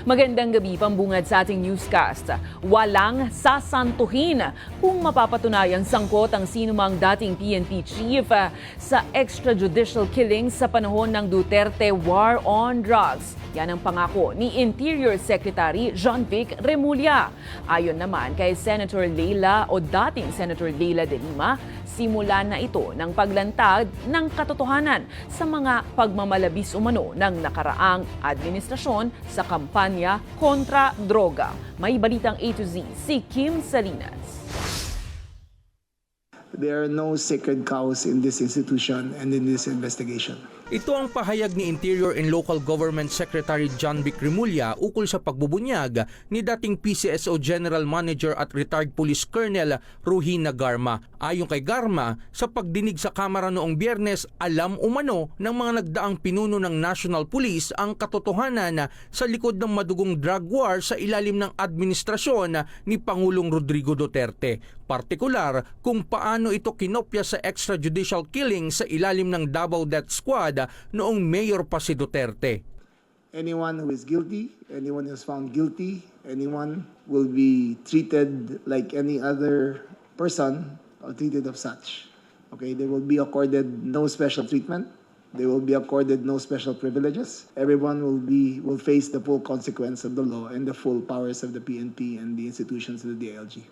Magandang gabi, pambungad sa ating newscast. Walang sasantuhin kung mapapatunayang sangkot ang sinumang dating PNP chief sa extrajudicial killing sa panahon ng Duterte War on Drugs. Yan ang pangako ni Interior Secretary John-Vic Remulla. Ayon naman kay Senator Leila o dating Senator Leila de Lima, simula na ito ng paglantad ng katotohanan sa mga pagmamalabis umano ng nakaraang administrasyon sa kampanya kontra droga. May balitang A to Z si Kim Salinas. There are no sacred cows in this institution and in this investigation. Ito ang pahayag ni Interior and Local Government Secretary John-Vic Remulla ukol sa pagbubunyag ni dating PCSO General Manager at retired Police Colonel Ruhina Garma. Ayon kay Garma, sa pagdinig sa Kamara noong Biyernes, alam umano ng mga nagdaang pinuno ng National Police ang katotohanan sa likod ng madugong drug war sa ilalim ng administrasyon ni Pangulong Rodrigo Duterte. Partikular kung paano ito kinopya sa extrajudicial killing sa ilalim ng Davao Death Squad noong mayor pa si Duterte. Anyone who is guilty, anyone who is found guilty, anyone will be treated like any other person or treated of such. Okay, they will be accorded no special treatment. They will be accorded no special privileges. Everyone will face the full consequence of the law and the full powers of the PNP and the institutions of the DILG.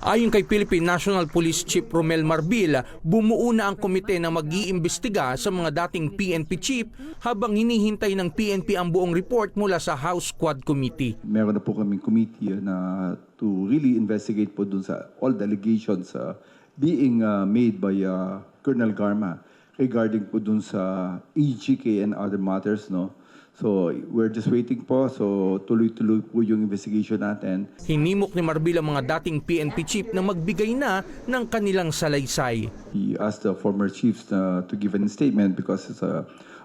Ayon kay Philippine National Police Chief Romel Marbil, bumuo na ang komite na mag-iimbestiga sa mga dating PNP chief habang hinihintay ng PNP ang buong report mula sa House Quad Committee. Meron na po kaming committee na to really investigate po dun sa all the allegations being made by Colonel Garma regarding po dun sa EGK and other matters, no? So, we're just waiting po. So, tuloy-tuloy po yung investigation natin. Hinimok ni Marbil ang mga dating PNP chief na magbigay na ng kanilang salaysay. He asked the former chiefs to give a statement because it's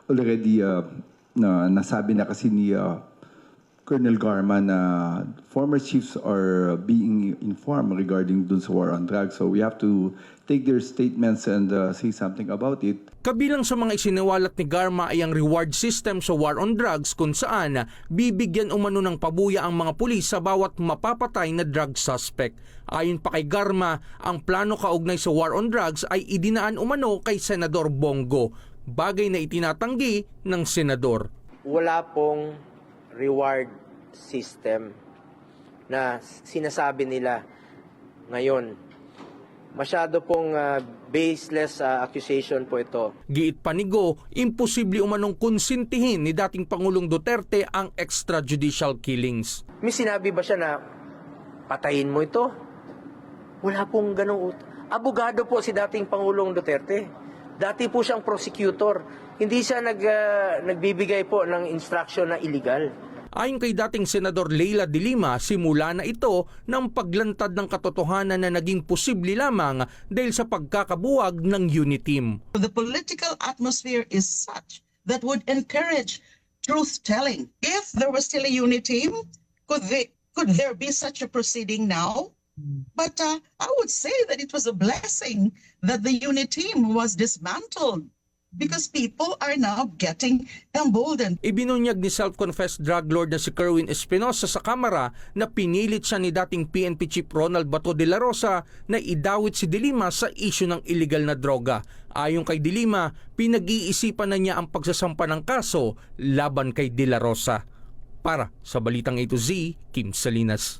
already nasabi na kasi ni Colonel Garma na former chiefs are being informed regarding dun sa war on drugs. So, we have to take their statements and say something about it. Kabilang sa mga isiniwalat ni Garma ay ang reward system sa war on drugs kung saan bibigyan umano ng pabuya ang mga pulis sa bawat mapapatay na drug suspect. Ayon pa kay Garma, ang plano kaugnay sa war on drugs ay idinaan umano kay Senador Bongo, bagay na itinatanggi ng senador. Wala pong reward system na sinasabi nila ngayon. Masyado pong baseless accusation po ito. Giit pa ni Go, imposible umanong konsintihin ni dating Pangulong Duterte ang extrajudicial killings. May sinabi ba siya na patayin mo ito? Wala pong ganong abogado po si dating Pangulong Duterte. Dati po siyang prosecutor. Hindi siya nagbibigay po ng instruction na illegal. Ayon kay dating Senador Leila de Lima, simula na ito ng paglantad ng katotohanan na naging posible lamang dahil sa pagkakabuwag ng Uniteam. The political atmosphere is such that would encourage truth-telling. If there was still a Uniteam, could there be such a proceeding now? But I would say that it was a blessing that the Uniteam was dismantled. Because people are now getting emboldened. Ibinunyag ni self-confessed drug lord na si Kerwin Espinosa sa Kamara na pinilit siya ni dating PNP Chief Ronald Bato de la Rosa na idawit si De Lima sa isyu ng illegal na droga. Ayon kay De Lima, pinag-iisipan na niya ang pagsasampa ng kaso laban kay de la Rosa. Para sa Balitang A to Z, Kim Salinas.